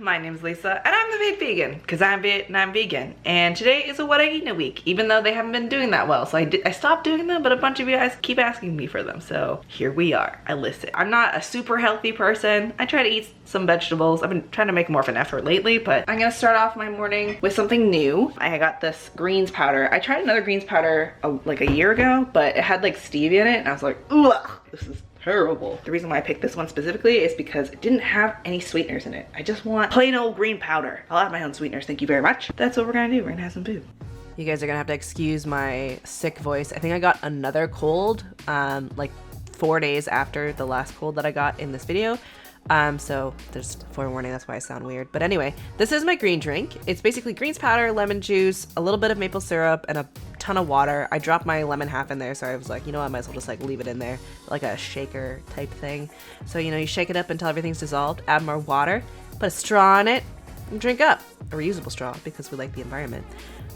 my name's Lisa and I'm the Viet Vegan because I'm Viet and I'm vegan, and today is a what I eat in a week, even though they haven't been doing that well. So I stopped doing them, but a bunch of you guys keep asking me for them, so here we are. I listen. I'm not a super healthy person. I try to eat some vegetables. I've been trying to make more of an effort lately, but I'm gonna start off my morning with something new. I got this greens powder. I tried another greens powder like a year ago, but it had like stevia in it and I was like, ugh, this is terrible. The reason why I picked this one specifically is because it didn't have any sweeteners in it. I just want plain old green powder. I'll add my own sweeteners, thank you very much. That's what we're gonna do. We're gonna have some food. You guys are gonna have to excuse my sick voice. I think I got another cold like 4 days after the last cold that I got in this video. So there's forewarning, that's why I sound weird. But anyway, this is my green drink. It's basically greens powder, lemon juice, a little bit of maple syrup, and a ton of water. I dropped my lemon half in there, so I was like, you know what, I might as well just like leave it in there, like a shaker type thing. So, you know, you shake it up until everything's dissolved, add more water, put a straw in it, and drink up. A reusable straw, because we like the environment.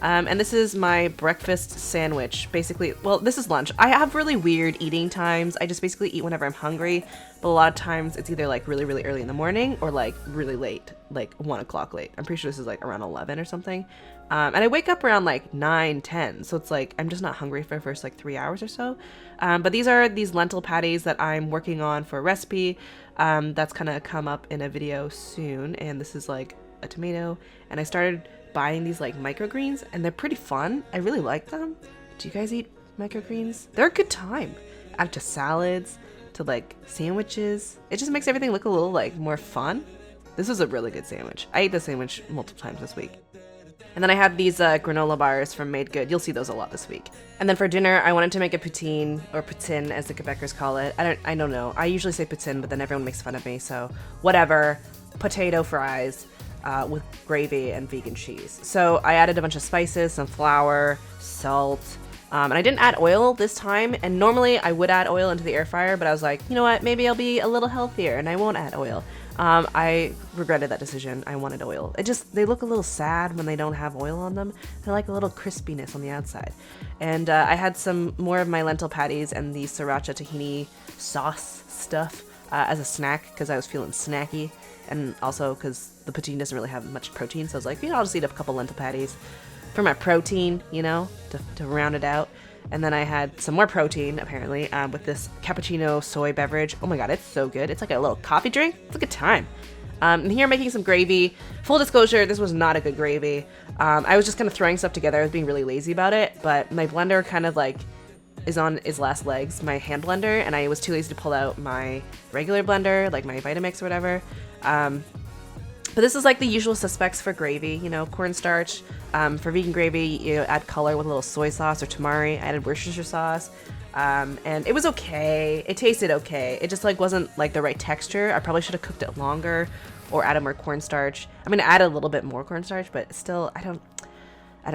And this is my breakfast sandwich. Basically, well, this is lunch. I have really weird eating times. I just basically eat whenever I'm hungry, but a lot of times it's either like really, really early in the morning or like really late, like 1 o'clock late. I'm pretty sure this is like around 11 or something. And I wake up around like 9, 10. So it's like, I'm just not hungry for the first like 3 hours or so. But these are these lentil patties that I'm working on for a recipe. That's gonna come up in a video soon. And this is like a tomato. And I started buying these like microgreens and they're pretty fun. I really like them. Do you guys eat microgreens? They're a good time. Add to salads, to like sandwiches. It just makes everything look a little like more fun. This is a really good sandwich. I ate this sandwich multiple times this week. And then I had these granola bars from Made Good. You'll see those a lot this week. And then for dinner, I wanted to make a poutine, or poutine as the Quebecers call it. I don't know. I usually say poutine, but then everyone makes fun of me, so whatever. Potato fries. With gravy and vegan cheese. So I added a bunch of spices, some flour, salt, and I didn't add oil this time. And normally I would add oil into the air fryer, but I was like, you know what, maybe I'll be a little healthier and I won't add oil. I regretted that decision. I wanted oil. They look a little sad when they don't have oil on them. They like a little crispiness on the outside. And I had some more of my lentil patties and the sriracha tahini sauce stuff as a snack because I was feeling snacky. And also because the poutine doesn't really have much protein, so I was like, you know, I'll just eat a couple lentil patties for my protein, you know, to round it out. And then I had some more protein, apparently, with this cappuccino soy beverage. Oh my god, it's so good. It's like a little coffee drink. It's a good time. And here I'm making some gravy. Full disclosure, this was not a good gravy. I was just kind of throwing stuff together. I was being really lazy about it, but my blender kind of like is on its last legs, my hand blender, and I was too lazy to pull out my regular blender, like my Vitamix or whatever. But this is like the usual suspects for gravy, you know, cornstarch. For vegan gravy, you know, add color with a little soy sauce or tamari. I added Worcestershire sauce. And it was okay. It tasted okay. It just like wasn't like the right texture. I probably should have cooked it longer or added more cornstarch. I mean, I added a little bit more cornstarch, but still, I don't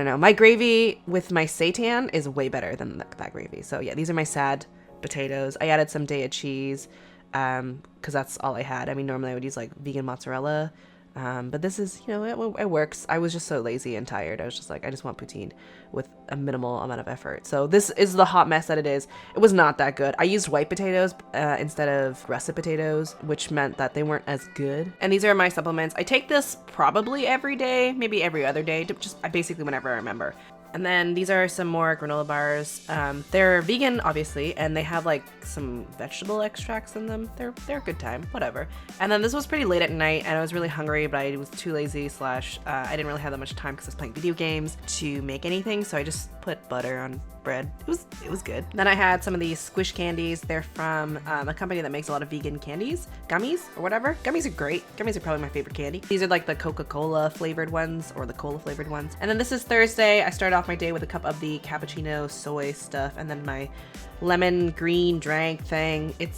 know. My gravy with my seitan is way better than that gravy. So yeah, these are my sad potatoes. I added some Daiya cheese because that's all I had. I mean, normally I would use like vegan mozzarella, but this is, you know, it works. I was just so lazy and tired. I was just like, I just want poutine with a minimal amount of effort. So this is the hot mess that it is. It was not that good. I used white potatoes instead of russet potatoes, which meant that they weren't as good. And these are my supplements. I take this probably every day, maybe every other day, just basically whenever I remember. And then these are some more granola bars. They're vegan, obviously, and they have like some vegetable extracts in them. They're a good time, whatever. And then this was pretty late at night, and I was really hungry, but I was too lazy / I didn't really have that much time because I was playing video games to make anything, so I just put butter on bread. It was good. Then I had some of these squish candies. They're from a company that makes a lot of vegan candies, gummies or whatever. Gummies are great. Gummies are probably my favorite candy. These are like the Coca-Cola flavored ones or the cola flavored ones. And then this is Thursday. I started off my day with a cup of the cappuccino soy stuff and then my lemon green drink thing. It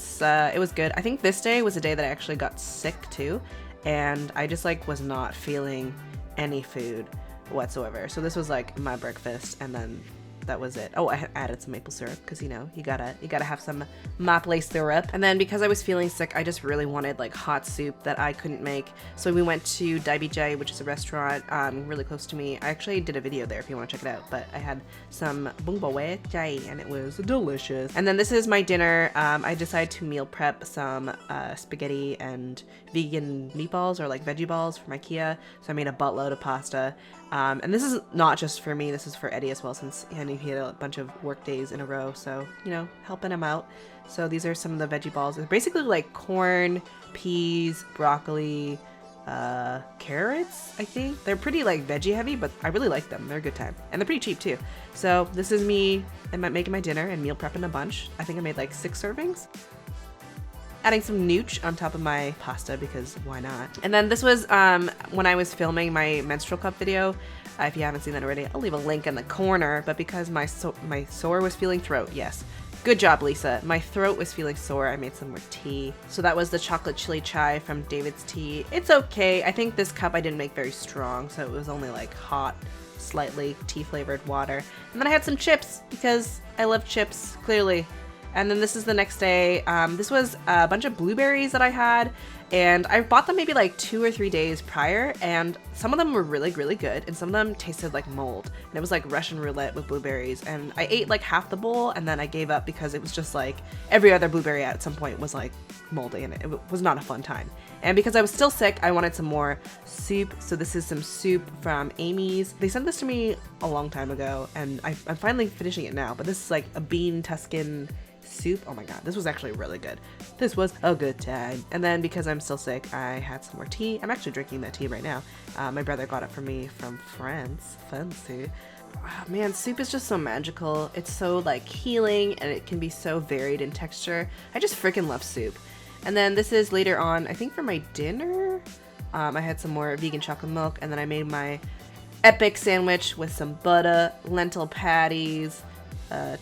was good. I think this day was a day that I actually got sick too, and I just like was not feeling any food whatsoever. So this was like my breakfast, and then that was it. Oh, I added some maple syrup because, you know, you gotta have some maple syrup. And then because I was feeling sick, I just really wanted like hot soup that I couldn't make. So we went to Dai Bi Jai, which is a restaurant really close to me. I actually did a video there if you want to check it out, but I had some bung bo we jai and it was delicious. And then this is my dinner. I decided to meal prep some spaghetti and vegan meatballs or like veggie balls from IKEA. So I made a buttload of pasta. And this is not just for me, this is for Eddie as well, since he had a bunch of work days in a row, so, you know, helping him out. So these are some of the veggie balls. They're basically like corn, peas, broccoli, carrots, I think. They're pretty like veggie heavy, but I really like them. They're a good time. And they're pretty cheap too. So this is me making my dinner and meal prepping a bunch. I think I made like 6 servings. Adding some nooch on top of my pasta because why not? And then this was when I was filming my menstrual cup video. If you haven't seen that already, I'll leave a link in the corner. But because my sore was feeling throat, yes. Good job, Lisa. My throat was feeling sore. I made some more tea. So that was the chocolate chili chai from David's Tea. It's okay. I think this cup I didn't make very strong, so it was only like hot, slightly tea flavored water. And then I had some chips because I love chips, clearly. And then this is the next day. This was a bunch of blueberries that I had, and I bought them maybe like 2 or 3 days prior, and some of them were really, really good, and some of them tasted like mold. And it was like Russian roulette with blueberries, and I ate like half the bowl, and then I gave up because it was just like every other blueberry at some point was like moldy, and it was not a fun time. And because I was still sick, I wanted some more soup, so this is some soup from Amy's. They sent this to me a long time ago, and I'm finally finishing it now, but this is like a bean Tuscan soup. Oh my god, this was actually really good. This was a good time. And then because I'm still sick, I had some more tea. I'm actually drinking that tea right now. My brother got it for me from France. Fancy. Oh, man, soup is just so magical. It's so like healing, and it can be so varied in texture. I just freaking love soup. And then this is later on, I think for my dinner. I had some more vegan chocolate milk, and then I made my epic sandwich with some butter, lentil patties,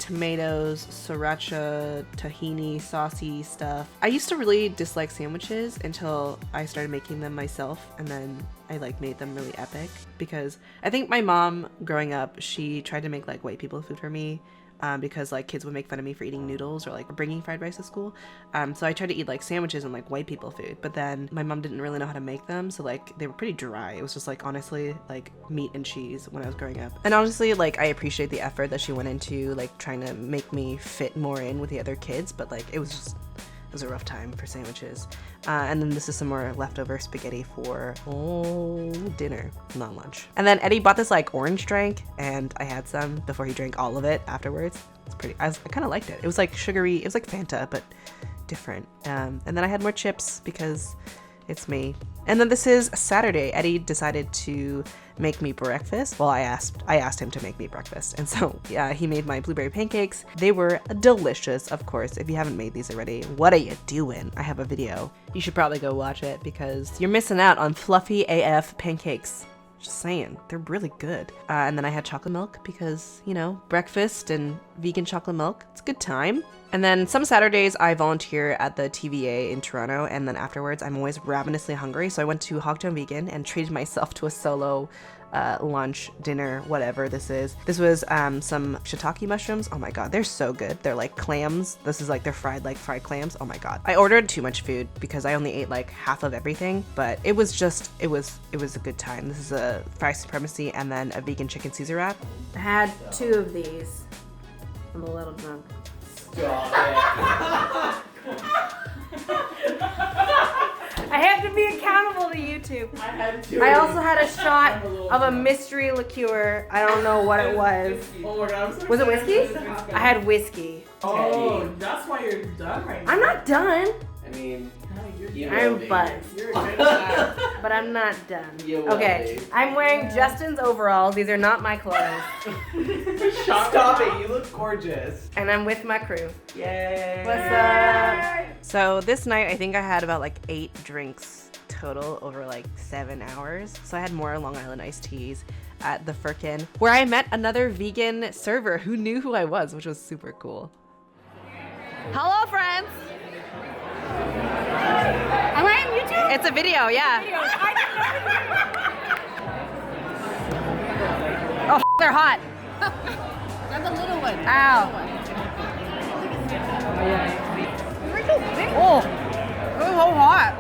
tomatoes, sriracha, tahini, saucy stuff. I used to really dislike sandwiches until I started making them myself, and then I like made them really epic because I think my mom growing up, she tried to make like white people food for me. Because like kids would make fun of me for eating noodles or like bringing fried rice to school. So I tried to eat like sandwiches and like white people food, but then my mom didn't really know how to make them. So like they were pretty dry. It was just like honestly like meat and cheese when I was growing up. And honestly, like I appreciate the effort that she went into like trying to make me fit more in with the other kids, but like it was a rough time for sandwiches. And then this is some more leftover spaghetti for dinner, not lunch. And then Eddie bought this like orange drink, and I had some before he drank all of it afterwards. It's pretty, I kind of liked it. It was like sugary, it was like Fanta, but different. And then I had more chips because it's me. And then this is Saturday. Eddie decided to make me breakfast. Well, I asked him to make me breakfast. And so yeah, he made my blueberry pancakes. They were delicious, of course. If you haven't made these already, what are you doing? I have a video. You should probably go watch it because you're missing out on fluffy AF pancakes. Just saying, they're really good. And then I had chocolate milk because, you know, breakfast and vegan chocolate milk, it's a good time. And then some Saturdays I volunteer at the TVA in Toronto, and then afterwards I'm always ravenously hungry. So I went to Hogtown Vegan and treated myself to a solo lunch, dinner, whatever this is. This was some shiitake mushrooms. Oh my god, they're so good. They're like clams. This is like they're fried clams. Oh my god. I ordered too much food because I only ate like half of everything, but it was a good time. This is a fried supremacy and then a vegan chicken Caesar wrap. I had 2 of these. I'm a little drunk. Stop it. I have to be accountable to YouTube. I had 2. I also had a shot of a mystery liqueur. I don't know what it was. Oh my god, I'm so Was it whiskey? excited. I had whiskey. Oh, that's why you're done right now. I'm not done, I mean, I'm buzzed. You're a good guy. but I'm not done. You will Okay, be. I'm wearing Justin's overalls. These are not my clothes. Stop it, you look gorgeous. And I'm with my crew. Yay. What's up? So this night, I think I had about like 8 drinks total over like 7 hours. So I had more Long Island iced teas at the Firkin, where I met another vegan server who knew who I was, which was super cool. Hello, friends. Am I on YouTube? It's a video, yeah. Oh, they're hot. Grab the little one. Ow. Oh, it was so hot.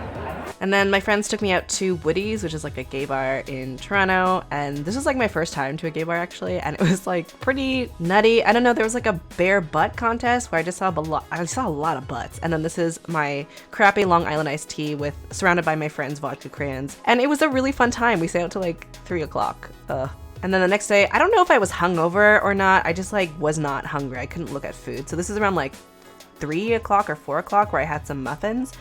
And then my friends took me out to Woody's, which is like a gay bar in Toronto. And this was like my first time to a gay bar actually. And it was like pretty nutty. I don't know, there was like a bare butt contest where I saw a lot of butts. And then this is my crappy Long Island iced tea surrounded by my friends' vodka crayons. And it was a really fun time. We stayed out till like 3 o'clock. And then the next day, I don't know if I was hungover or not. I just like was not hungry. I couldn't look at food. So this is around like 3 o'clock or 4 o'clock where I had some muffins.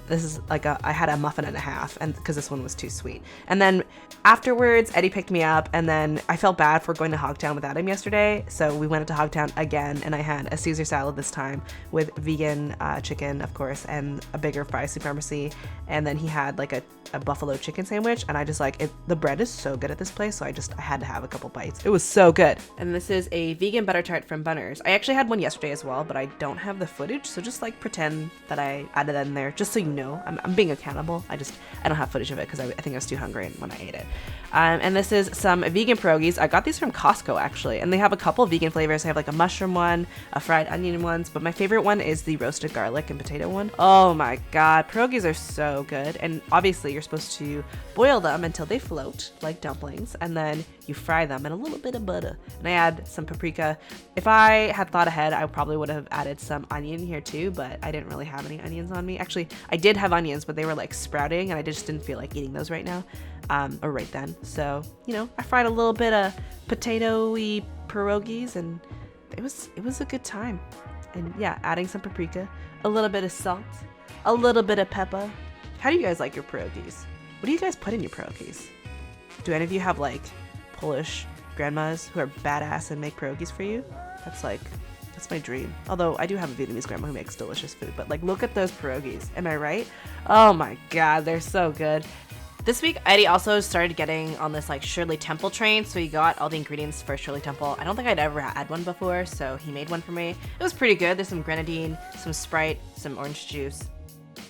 This is like I had a muffin and a half, and because this one was too sweet. And then afterwards, Eddie picked me up, and then I felt bad for going to Hogtown without him yesterday, so we went to Hogtown again, and I had a Caesar salad this time with vegan chicken, of course, and a bigger fry supremacy, and then he had like a buffalo chicken sandwich, and I just like it. The bread is so good at this place, so I had to have a couple bites. It was so good. And this is a vegan butter tart from Bunners. I actually had one yesterday as well, but I don't have the footage, so just like pretend that I added that in there, just so you know. I'm being accountable. I don't have footage of it because I think I was too hungry when I ate it. And this is some vegan pierogies. I got these from Costco actually, and they have a couple vegan flavors. They have like a mushroom one, a fried onion ones, but my favorite one is the roasted garlic and potato one. Oh my god, pierogies are so good. And obviously you're supposed to boil them until they float like dumplings, and then you fry them in a little bit of butter. And I add some paprika. If I had thought ahead, I probably would have added some onion here too, but I didn't really have any onions on me. Actually, I did have onions, but they were like sprouting, and I just didn't feel like eating those right now, or right then. So, you know, I fried a little bit of potato-y pierogies, and it was a good time. And yeah, adding some paprika, a little bit of salt, a little bit of pepper. How do you guys like your pierogies? What do you guys put in your pierogies? Do any of you have like Polish grandmas who are badass and make pierogies for you? That's my dream. Although I do have a Vietnamese grandma who makes delicious food, but like look at those pierogies. Am I right? Oh my god, they're so good. This week, Eddie also started getting on this like Shirley Temple train, so he got all the ingredients for Shirley Temple. I don't think I'd ever had one before, so he made one for me. It was pretty good. There's some grenadine, some Sprite, some orange juice.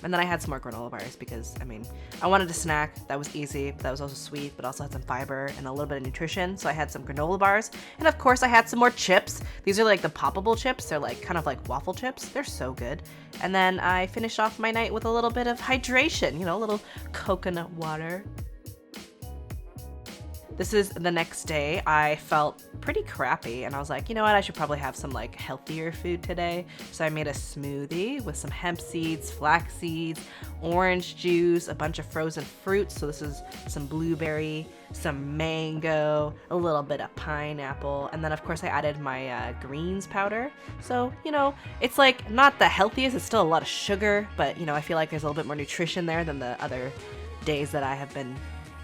And then I had some more granola bars because, I mean, I wanted a snack that was easy, but that was also sweet, but also had some fiber and a little bit of nutrition. So I had some granola bars. And of course I had some more chips. These are like the poppable chips. They're like kind of like waffle chips. They're so good. And then I finished off my night with a little bit of hydration, you know, a little coconut water. This is the next day. I felt pretty crappy and I was like, you know what, I should probably have some like healthier food today. So I made a smoothie with some hemp seeds, flax seeds, orange juice, a bunch of frozen fruits. So this is some blueberry, some mango, a little bit of pineapple, and then of course I added my greens powder. So, you know, it's like not the healthiest, it's still a lot of sugar, but you know, I feel like there's a little bit more nutrition there than the other days that I have been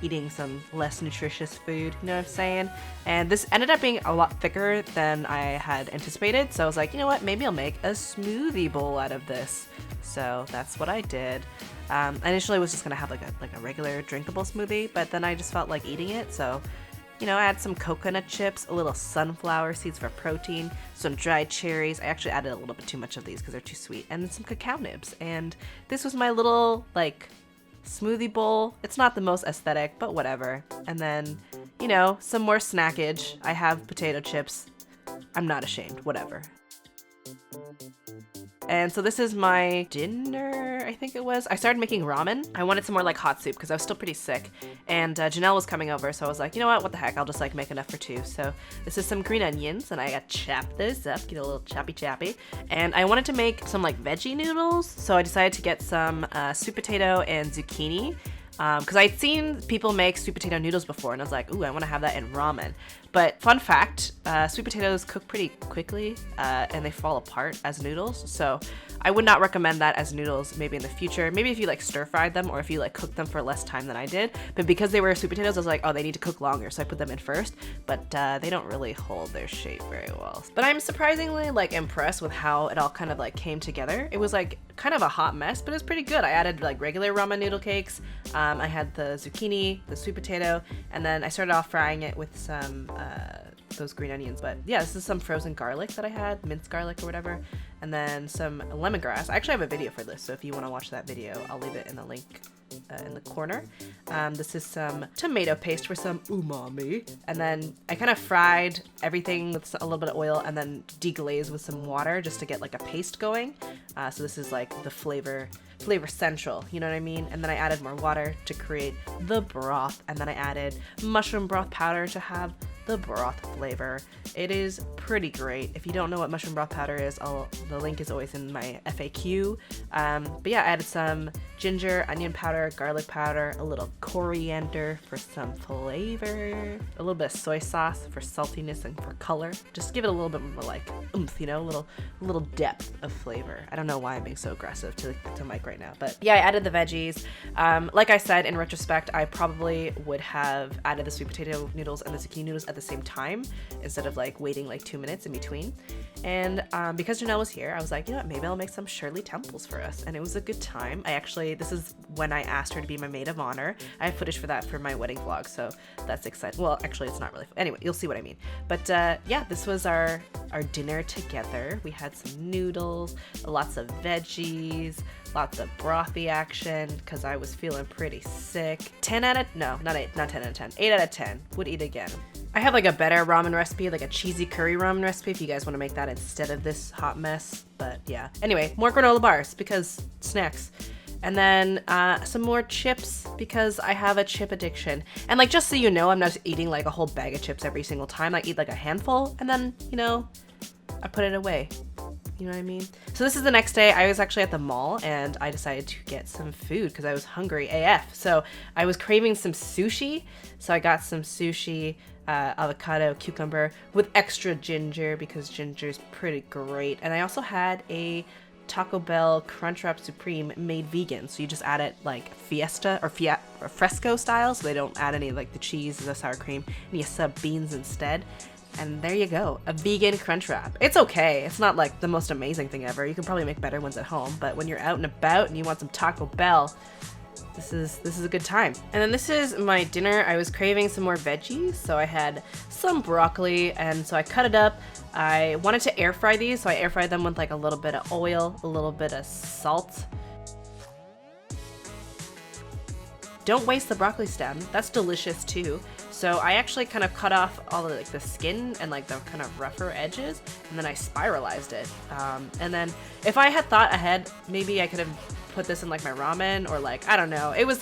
eating some less nutritious food, you know what I'm saying? And this ended up being a lot thicker than I had anticipated, so I was like, you know what, maybe I'll make a smoothie bowl out of this. So that's what I did. Initially I was just gonna have like a regular drinkable smoothie, but then I just felt like eating it, so you know, I had some coconut chips, a little sunflower seeds for protein, some dried cherries. I actually added a little bit too much of these because they're too sweet, and then some cacao nibs. And this was my little like smoothie bowl. It's not the most aesthetic, but whatever. And then, you know, some more snackage. I have potato chips. I'm not ashamed, whatever. And so this is my dinner, I think it was. I started making ramen. I wanted some more like hot soup because I was still pretty sick. And Janelle was coming over, so I was like, you know what the heck, I'll just like make enough for two. So this is some green onions, and I got chopped those up, get a little choppy. And I wanted to make some like veggie noodles, so I decided to get some sweet potato and zucchini. Because I'd seen people make sweet potato noodles before, and I was like, ooh, I want to have that in ramen. But fun fact, sweet potatoes cook pretty quickly, and they fall apart as noodles. So I would not recommend that as noodles maybe in the future. Maybe if you like stir fried them, or if you like cooked them for less time than I did. But because they were sweet potatoes, I was like, oh, they need to cook longer, so I put them in first. But they don't really hold their shape very well. But I'm surprisingly like impressed with how it all kind of like came together. It was like kind of a hot mess, but it was pretty good. I added like regular ramen noodle cakes. I had the zucchini, the sweet potato, and then I started off frying it with some those green onions. But yeah, this is some frozen garlic that I had, minced garlic or whatever. and then some lemongrass. I actually have a video for this, so if you want to watch that video, I'll leave it in the link in the corner. This is some tomato paste for some umami, and then I kind of fried everything with a little bit of oil and then deglazed with some water just to get like a paste going. So this is like the flavor central, you know what I mean? And then I added more water to create the broth, and then I added mushroom broth powder to have the broth flavor. It is pretty great. If you don't know what mushroom broth powder is, the link is always in my FAQ. But yeah, I added some ginger, onion powder, garlic powder, a little coriander for some flavor, a little bit of soy sauce for saltiness and for color. Just give it a little bit more like oomph, you know, a little depth of flavor. I don't know why I'm being so aggressive to Mike right now, but yeah, I added the veggies. Like I said, in retrospect, I probably would have added the sweet potato noodles and the zucchini noodles at the same time instead of like waiting like 2 minutes in between. And because Janelle was here, I was like, you know what, maybe I'll make some Shirley Temples for us, and it was a good time. This is when I asked her to be my maid of honor. I have footage for that for my wedding vlog, so that's exciting. Well, actually, it's not really. Anyway, you'll see what I mean. But yeah, this was our dinner together. We had some noodles, lots of veggies, lots of brothy action because I was feeling pretty sick. 10 out of, no, not 10 out of 10. 8 out of 10. Would eat again. I have like a better ramen recipe, like a cheesy curry ramen recipe if you guys want to make that instead of this hot mess. But yeah. Anyway, more granola bars because snacks. And then some more chips because I have a chip addiction. And like, just so you know, I'm not eating like a whole bag of chips every single time. I eat like a handful and then, you know, I put it away. You know what I mean? So this is the next day. I was actually at the mall and I decided to get some food because I was hungry AF. So I was craving some sushi. So I got some sushi, avocado, cucumber with extra ginger because ginger is pretty great. And I also had a Taco Bell Crunchwrap Supreme made vegan. So you just add it like Fiesta or Fresco style. So they don't add any like the cheese or the sour cream, and you sub beans instead. And there you go, a vegan Crunchwrap. It's okay. It's not like the most amazing thing ever. You can probably make better ones at home, but when you're out and about and you want some Taco Bell, this is a good time. And then this is my dinner. I was craving some more veggies, so I had some broccoli, and so I cut it up. I wanted to air fry these, so I air fried them with like a little bit of oil, a little bit of salt. Don't waste the broccoli stem. That's delicious too. So I actually kind of cut off all of like the skin and like the kind of rougher edges, and then I spiralized it. And then if I had thought ahead, maybe I could have put this in like my ramen or like, I don't know. It was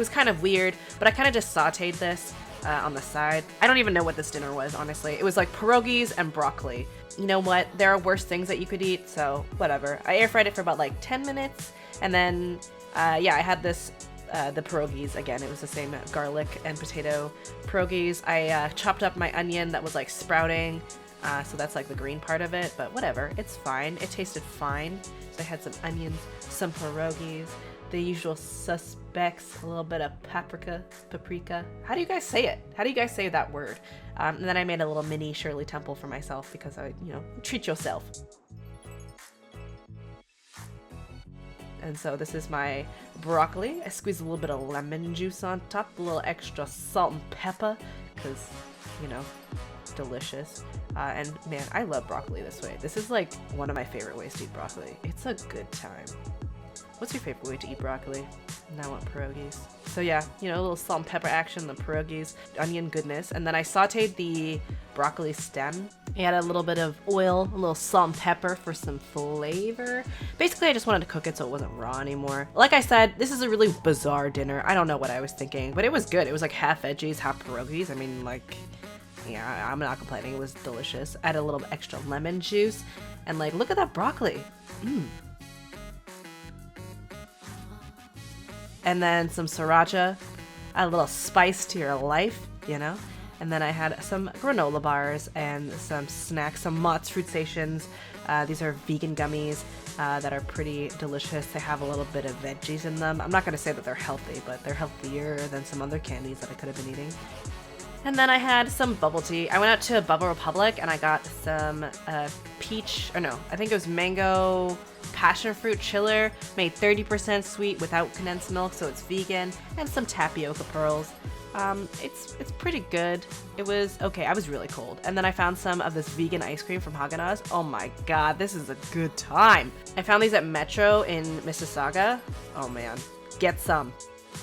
kind of weird, but I kind of just sauteed this on the side. I don't even know what this dinner was, honestly. It was like pierogies and broccoli. You know what? There are worse things that you could eat, so whatever. I air fried it for about like 10 minutes, and then yeah, I had this the pierogies again. It was the same garlic and potato pierogies. I chopped up my onion that was like sprouting, so that's like the green part of it, but whatever, it's fine. It tasted fine. So I had some onions, some pierogies, the usual suspects, a little bit of paprika. How do you guys say it? How do you guys say that word? And then I made a little mini Shirley Temple for myself because I, you know, treat yourself. And so this is my broccoli. I squeezed a little bit of lemon juice on top, a little extra salt and pepper, because, you know, delicious. And man, I love broccoli this way. This is like one of my favorite ways to eat broccoli. It's a good time. What's your favorite way to eat broccoli? Now I want pierogies. So yeah, you know, a little salt and pepper action, the pierogies, onion goodness. And then I sauteed the broccoli stem. I added a little bit of oil, a little salt and pepper for some flavor. Basically, I just wanted to cook it so it wasn't raw anymore. Like I said, this is a really bizarre dinner. I don't know what I was thinking, but it was good. It was like half veggies, half pierogies. I mean, like, yeah, I'm not complaining. It was delicious. Add a little extra lemon juice. And like, look at that broccoli. And then some sriracha, add a little spice to your life, you know? And then I had some granola bars and some snacks, some Mott's Fruit Stations. These are vegan gummies that are pretty delicious. They have a little bit of veggies in them. I'm not going to say that they're healthy, but they're healthier than some other candies that I could have been eating. And then I had some bubble tea. I went out to Bubble Republic and I got some peach, or no, I think it was mango passion fruit chiller, made 30% sweet without condensed milk, so it's vegan, and some tapioca pearls. It's pretty good. It was okay. I was really cold, and then I found some of this vegan ice cream from Haagen-Dazs. Oh my god, this is a good time. I found these at Metro in Mississauga. Oh man, get some.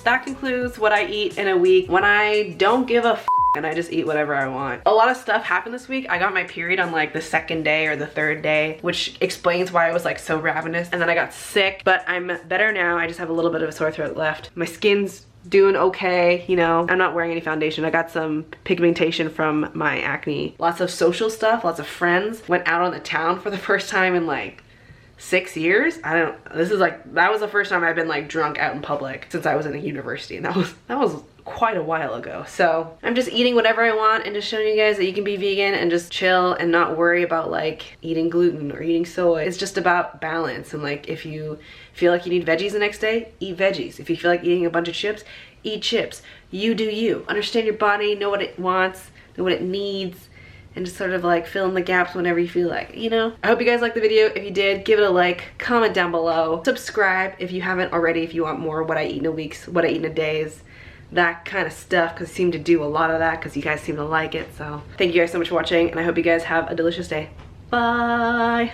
That concludes what I eat in a week when I don't give a f and I just eat whatever I want. A lot of stuff happened this week. I got my period on like the 2nd day or the 3rd day, which explains why I was like so ravenous. And then I got sick, but I'm better now. I just have a little bit of a sore throat left. My skin's doing okay, you know. I'm not wearing any foundation. I got some pigmentation from my acne. Lots of social stuff, lots of friends. Went out on the town for the first time in like 6 years. That was the first time I've been like drunk out in public since I was in a university, and that was quite a while ago. So I'm just eating whatever I want and just showing you guys that you can be vegan and just chill and not worry about like eating gluten or eating soy. It's just about balance, and like if you feel like you need veggies the next day, eat veggies. If you feel like eating a bunch of chips, eat chips. You do you. Understand your body, know what it wants, know what it needs, and just sort of like fill in the gaps whenever you feel like, you know? I hope you guys liked the video. If you did, give it a like, comment down below. Subscribe if you haven't already, if you want more what I eat in a week, what I eat in a days, that kind of stuff, because I seem to do a lot of that because you guys seem to like it. So thank you guys so much for watching, and I hope you guys have a delicious day. Bye.